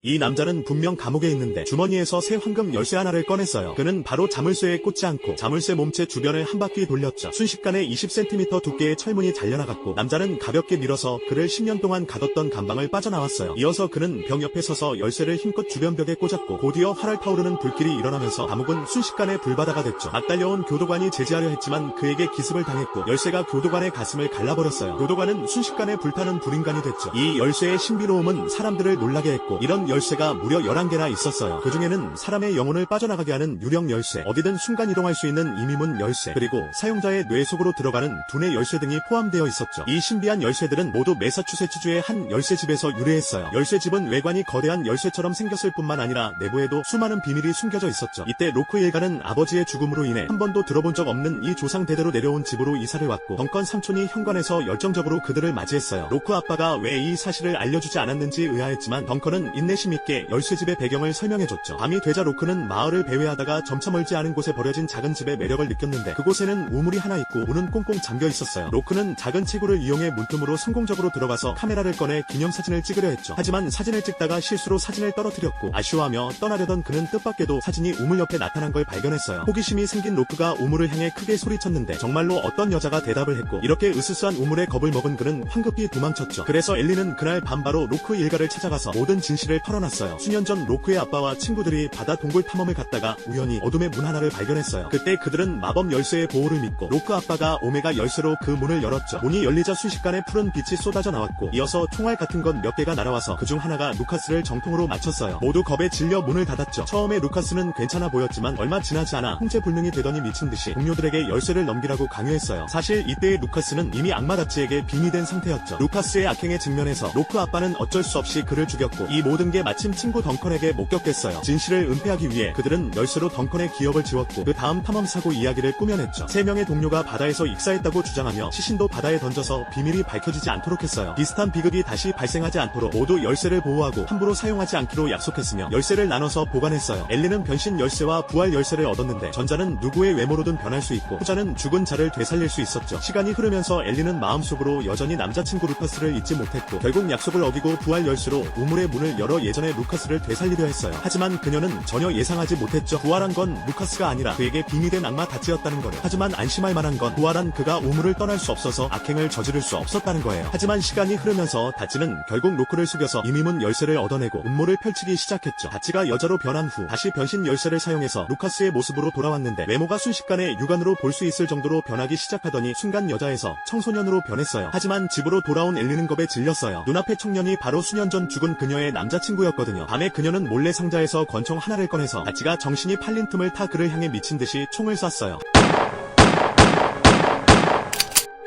이 남자는 분명 감옥에 있는데 주머니에서 새 황금 열쇠 하나를 꺼냈어요. 그는 바로 자물쇠에 꽂지 않고 자물쇠 몸체 주변을 한 바퀴 돌렸죠. 순식간에 20cm 두께의 철문이 잘려나갔고 남자는 가볍게 밀어서 그를 10년 동안 가뒀던 감방을 빠져나왔어요. 이어서 그는 벽 옆에 서서 열쇠를 힘껏 주변 벽에 꽂았고 곧이어 활활 타오르는 불길이 일어나면서 감옥은 순식간에 불바다가 됐죠. 막 달려온 교도관이 제지하려 했지만 그에게 기습을 당했고 열쇠가 교도관의 가슴을 갈라버렸어요. 교도관은 순식간에 불타는 불인간이 됐죠. 이 열쇠의 신비로움은 사람들을 놀라게 했고 이런 열쇠가 무려 11개나 있었어요. 그 중에는 사람의 영혼을 빠져나가게 하는 유령 열쇠, 어디든 순간 이동할 수 있는 이미문 열쇠, 그리고 사용자의 뇌 속으로 들어가는 두뇌 열쇠 등이 포함되어 있었죠. 이 신비한 열쇠들은 모두 매사추세츠주의 한 열쇠집에서 유래했어요. 열쇠집은 외관이 거대한 열쇠처럼 생겼을 뿐만 아니라 내부에도 수많은 비밀이 숨겨져 있었죠. 이때 로크 일가는 아버지의 죽음으로 인해 한 번도 들어본 적 없는 이 조상 대대로 내려온 집으로 이사를 왔고 덩컨 삼촌이 현관에서 열정적으로 그들을 맞이했어요. 로크 아빠가 왜 이 사실을 알려주지 않았는지 의아했지만 덩컨은 인내심 있게 열쇠집의 배경을 설명해줬죠. 밤이 되자 로크는 마을을 배회하다가 점차 멀지 않은 곳에 버려진 작은 집의 매력을 느꼈는데 그곳에는 우물이 하나 있고 문은 꽁꽁 잠겨 있었어요. 로크는 작은 체구를 이용해 문틈으로 성공적으로 들어가서 카메라를 꺼내 기념사진을 찍으려 했죠. 하지만 사진을 찍다가 실수로 사진을 떨어뜨렸고 아쉬워하며 떠나려던 그는 뜻밖에도 사진이 우물 옆에 나타난 걸 발견했어요. 호기심이 생긴 로크가 우물을 향해 크게 소리쳤는데 정말로 어떤 여자가 대답을 했고 이렇게 으스스한 우물에 겁을 먹은 그는 황급히 도망쳤죠. 그래서 엘리는 그날 밤 바로 로크 일가를 찾아가서 모든 진실을 털어놨어요. 수년 전 로크의 아빠와 친구들이 바다 동굴 탐험을 갔다가 우연히 어둠의 문 하나를 발견했어요. 그때 그들은 마법 열쇠의 보호를 믿고 로크 아빠가 오메가 열쇠로 그 문을 열었죠. 문이 열리자 순식간에 푸른 빛이 쏟아져 나왔고 이어서 총알 같은 것 몇 개가 날아와서 그중 하나가 루카스를 정통으로 맞췄어요. 모두 겁에 질려 문을 닫았죠. 처음에 루카스는 괜찮아 보였지만 얼마 지나지 않아 형제불능이 되더니 미친듯이 동료들에게 열쇠를 넘기라고 강요했어요. 사실 이때의 루카스는 이미 악마답지에게 빙의 된 상태였죠. 루카스의 악행에 직면해서 로크 아빠는 어쩔 수 없이 그를 죽였고 이 모든 게 마침 친구 덩컨에게 목격됐어요. 진실을 은폐하기 위해 그들은 열쇠로 덩컨의 기억을 지웠고 그 다음 탐험사고 이야기를 꾸며냈죠. 3명의 동료가 바다에서 익사했다고 주장하며 시신도 바다에 던져서 비밀이 밝혀지지 않도록 했어요. 비슷한 비극이 다시 발생하지 않도록 모두 열쇠를 보호하고 함부로 사용하지 않기로 약속했으며 열쇠를 나눠서 보관했어요. 엘리는 변신 열쇠와 부활 열쇠를 얻었는데 전자는 누구의 외모로든 변할 수 있고 후자는 죽은 자를 되살릴 수 있었죠. 시간이 흐르면서 엘리는 마음속으로 여전히 남자친구 루카스를 잊지 못했고 결국 약속을 어기고 부활 열쇠로 우물의 문을 열어 예전의 루카스를 되살리려 했어요. 하지만 그녀는 전혀 예상하지 못했죠. 부활한 건 루카스가 아니라 그에게 빙의된 악마 다치였다는 거를. 하지만 안심할 만한 건 부활한 그가 우물을 떠날 수 없어서 악행을 저지를 수 없었다는 거예요. 하지만 시간이 흐르면서 다치는 결국 로크를 속여서 이미문 열쇠를 얻어내고 음모를 펼치기 시작했죠. 다치가 여자로 변한 후 다시 변신 열쇠를 사용해서 루카스의 모습으로 돌아왔는데 외모가 순식간에 육안으로 볼 수 있을 정도로 변하기 시작하더니 순간 여자에서 청소년으로 변했어요. 하지만 집으로 돌아온 엘리는 겁에 질렸어요. 눈앞의 청년이 바로 수년 전 죽은 그녀의 남자친구였거든요. 밤에 그녀는 몰래 상자에서 권총 하나를 꺼내서 다치가 정신이 팔린 틈을 타 그를 향해 미친듯이 총을 쐈어요.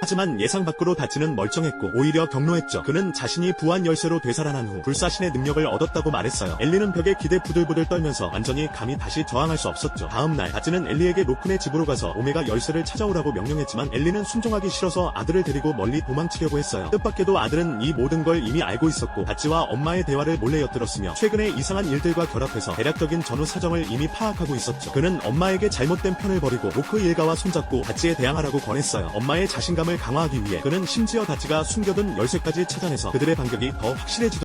하지만 예상 밖으로 다치는 멀쩡했고 오히려 경로했죠. 그는 자신이 부활 열쇠로 되살아난 후 불사신의 능력을 얻었다고 말했어요. 엘리는 벽에 기대 부들부들 떨면서 완전히 감히 다시 저항할 수 없었죠. 다음날 다치는 엘리에게 로큰의 집으로 가서 오메가 열쇠를 찾아오라고 명령했지만 엘리는 순종하기 싫어서 아들을 데리고 멀리 도망치려고 했어요. 뜻밖에도 아들은 이 모든 걸 이미 알고 있었고 다치와 엄마의 대화를 몰래 엿들었으며 최근에 이상한 일들과 결합해서 대략적인 전후 사정을 이미 파악하고 있었죠. 그는 엄마에게 잘못된 편을 버리고 로크 일가와 손잡고 다치에 대항하라고 권했어요. 엄마의 자신감을 강화하기 위해 그는 심지어 다치가 숨겨둔 열쇠까지 찾아내서 그들의 반격이 더 확실해지도록